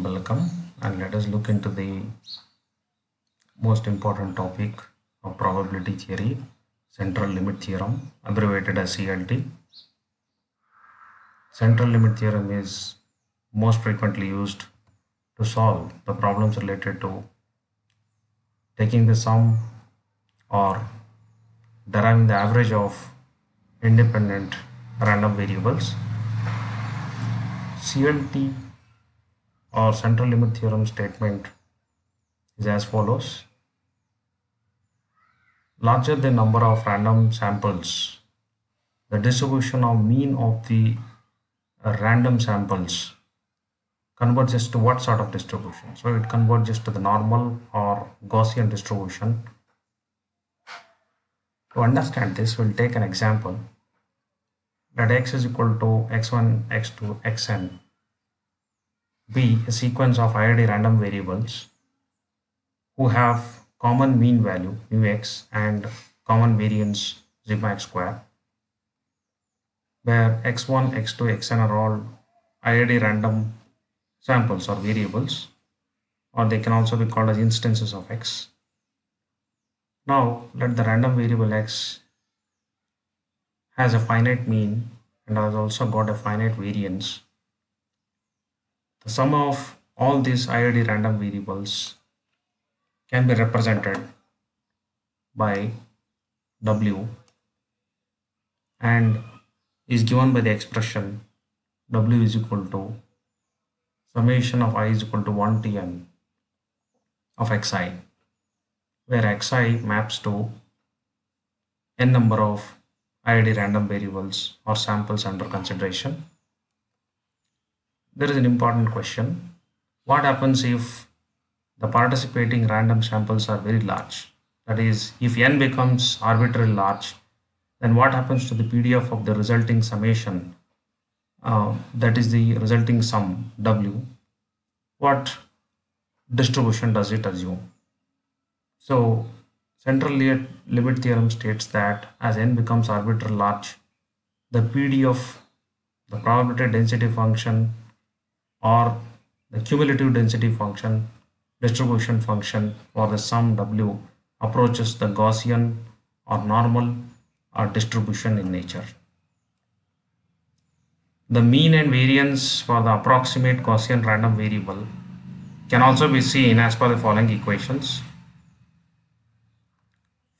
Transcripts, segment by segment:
Welcome, and let us look into the most important topic of probability theory, central limit theorem, abbreviated as CLT. Central limit theorem is most frequently used to solve the problems related to taking the sum or deriving the average of independent random variables. CLT or central limit theorem statement is as follows. Larger the number of random samples, the distribution of mean of the random samples converges to what sort of distribution? So it converges to the normal or Gaussian distribution. To understand this, we'll take an example that x is equal to x1, x2, xn be a sequence of IID random variables who have common mean value mu x and common variance sigma x square, where x1, x2, xn are all IID random samples or variables, or they can also be called as instances of x. Now let the random variable x has a finite mean and has also got a finite variance. The sum of all these IID random variables can be represented by w and is given by the expression w is equal to summation of I is equal to 1 tn of xi, where xi maps to n number of IID random variables or samples under consideration. There is an important question. What happens if the participating random samples are very large? That is, if n becomes arbitrarily large, then what happens to the PDF of the resulting summation? That is the resulting sum w. What distribution does it assume? So central limit theorem states that as n becomes arbitrarily large, the PD of the probability density function or the cumulative density function distribution function for the sum w approaches the Gaussian or normal or distribution in nature. The mean and variance for the approximate Gaussian random variable can also be seen as per the following equations.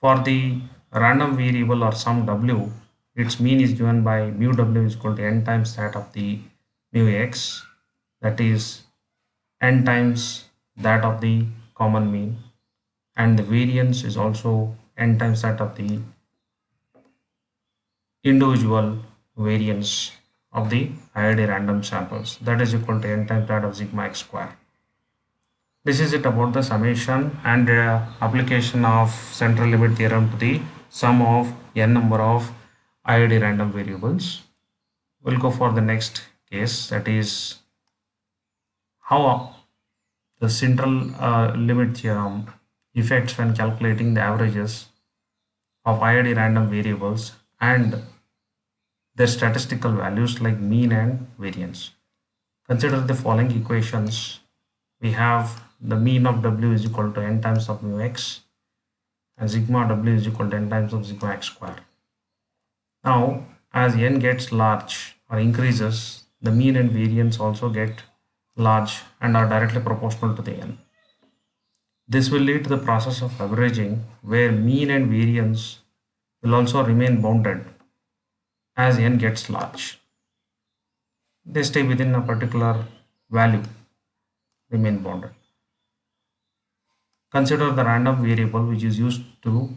For the random variable or sum w, its mean is given by mu w is equal to n times that of the mu x, that is n times that of the common mean, and the variance is also n times that of the individual variance of the IID random samples, that is equal to n times that of sigma x square. This is it about the summation and application of central limit theorem to the sum of n number of IID random variables. We'll go for the next case, that is how the central limit theorem effects when calculating the averages of IID random variables and their statistical values like mean and variance. Consider the following equations. We have the mean of w is equal to n times of mu x and sigma w is equal to n times of sigma x square. Now as n gets large or increases, the mean and variance also get large and are directly proportional to the n. This will lead to the process of averaging, where mean and variance will also remain bounded as n gets large. They stay within a particular value, remain bounded. Consider the random variable which is used to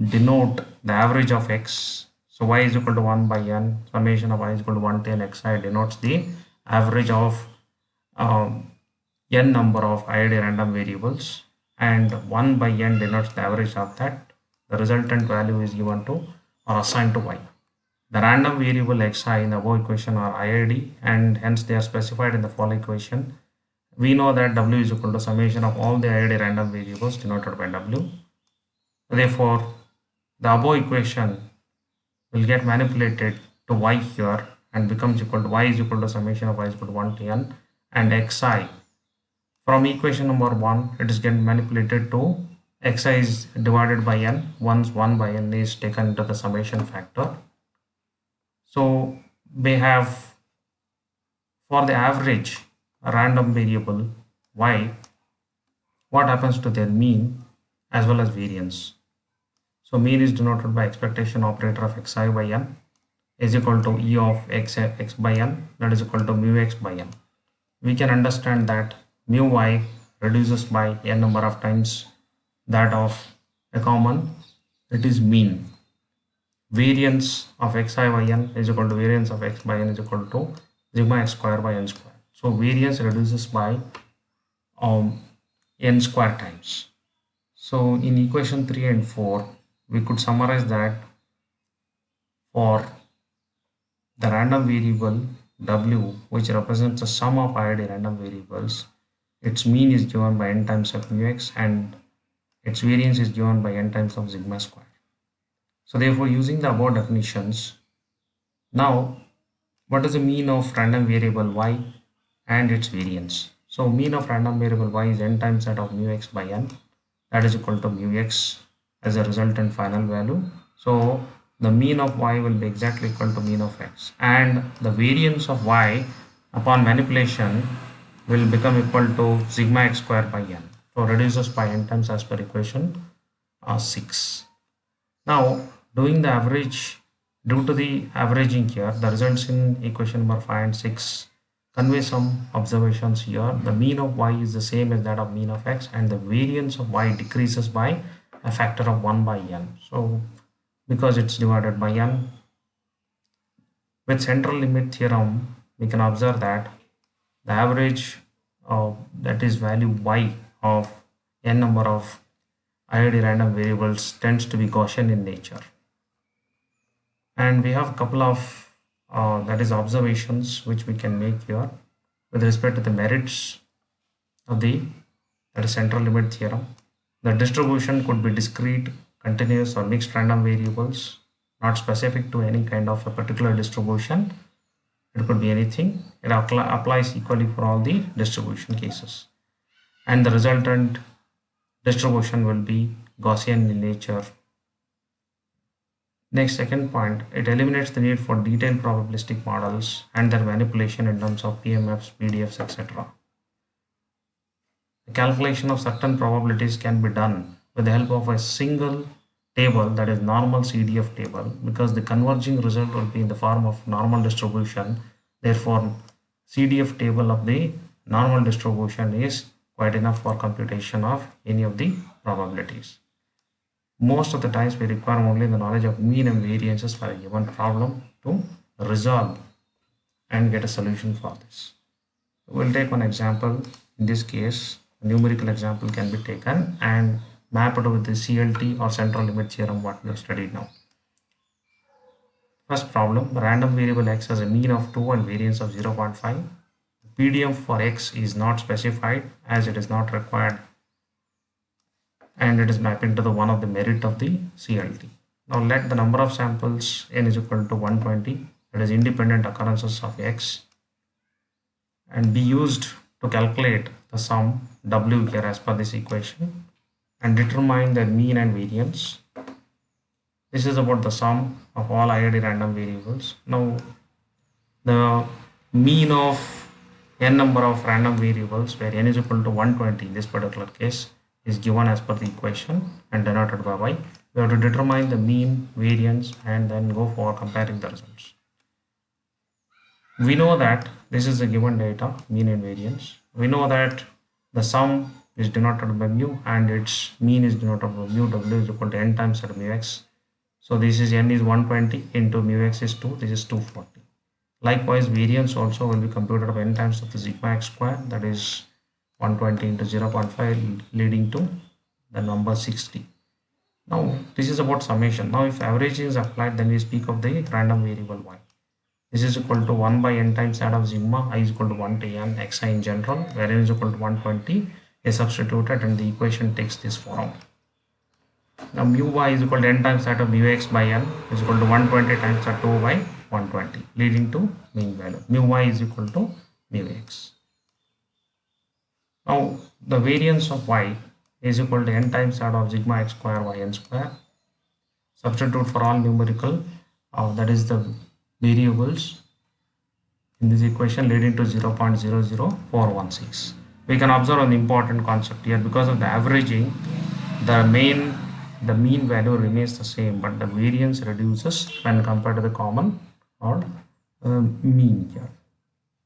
denote the average of x. So y is equal to 1 by n, summation of y is equal to 1 to n xi denotes the average of n number of IID random variables, and 1 by n denotes the average of that. The resultant value is given to or assigned to y. The random variable xi in the above equation are IID and hence they are specified in the following equation. We know that w is equal to summation of all the IID random variables denoted by w. Therefore, the above equation will get manipulated to y here and becomes equal to y is equal to summation of y is equal to 1 to n, and xi. From equation number 1, it is getting manipulated to xi is divided by n once 1 by n is taken into the summation factor. So we have, for the average random variable y, what happens to their mean as well as variance. So mean is denoted by expectation operator of xi by n is equal to e of x by n, that is equal to mu x by n. We can understand that mu y reduces by n number of times that of a common, it is mean. Variance of xi by n is equal to variance of x by n is equal to sigma x square by n square. So variance reduces by n square times. So in equation 3 and 4, we could summarize that for the random variable w, which represents the sum of IID random variables, its mean is given by n times of mu x and its variance is given by n times of sigma square. So therefore, using the above definitions, now what is the mean of random variable y and its variance? So mean of random variable y is n times that of mu x by n, that is equal to mu x as a resultant final value. So the mean of y will be exactly equal to mean of x, and the variance of y upon manipulation will become equal to sigma x square by n. So reduces by n times as per equation 6. Now doing the average, due to the averaging here, the results in equation number 5 and 6 convey some observations here. The mean of y is the same as that of mean of x, and the variance of y decreases by a factor of 1 by n. So because it's divided by n, with central limit theorem, we can observe that the average that is value y of n number of IID random variables tends to be Gaussian in nature. And we have a couple of that is observations which we can make here with respect to the merits of the that is central limit theorem. The distribution could be discrete, continuous or mixed random variables, not specific to any kind of a particular distribution. It could be anything. It applies equally for all the distribution cases, and the resultant distribution will be Gaussian in nature. Next, second point, it eliminates the need for detailed probabilistic models and their manipulation in terms of PMFs, PDFs, etc. The calculation of certain probabilities can be done with the help of a single table, that is normal CDF table, because the converging result will be in the form of normal distribution. Therefore, CDF table of the normal distribution is quite enough for computation of any of the probabilities. Most of the times we require only the knowledge of mean and variances for a given problem to resolve and get a solution for this. We'll take one example. In this case, a numerical example can be taken and map it with the CLT or central limit theorem what we have studied now. First problem, the random variable x has a mean of 2 and variance of 0.5. PDM for x is not specified as it is not required, and it is mapping to the one of the merit of the CLT. Now let the number of samples n is equal to 120, that is independent occurrences of x, and be used to calculate the sum w here as per this equation and determine the mean and variance. This is about the sum of all IID random variables. Now the mean of n number of random variables where n is equal to 120 in this particular case is given as per the equation and denoted by y. We have to determine the mean, variance, and then go for comparing the results. We know that this is the given data, mean and variance. We know that the sum is denoted by mu and its mean is denoted by mu. W is equal to n times at mu x. So this is n is 120 into mu x is 2, this is 240. Likewise, variance also will be computed by n times of the sigma x square, that is 120 into 0.5 leading to the number 60. Now this is about summation. Now if averaging is applied, then we speak of the random variable y. This is equal to 1 by n times that of sigma I is equal to 1 to n xi in general, where n is equal to 120 is substituted and the equation takes this form. Now mu y is equal to n times that of mu x by n is equal to 120 times that 2 by 120 leading to mean value. Mu y is equal to mu x. Now the variance of y is equal to n times that of sigma x square yn square. Substitute for all numerical, that is the variables in this equation, leading to 0.00416. We can observe an important concept here. Because of the averaging, the mean value remains the same, but the variance reduces when compared to the common or mean here.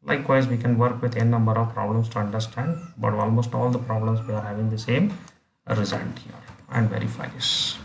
Likewise, we can work with n number of problems to understand, but almost all the problems we are having the same result here, and verify this.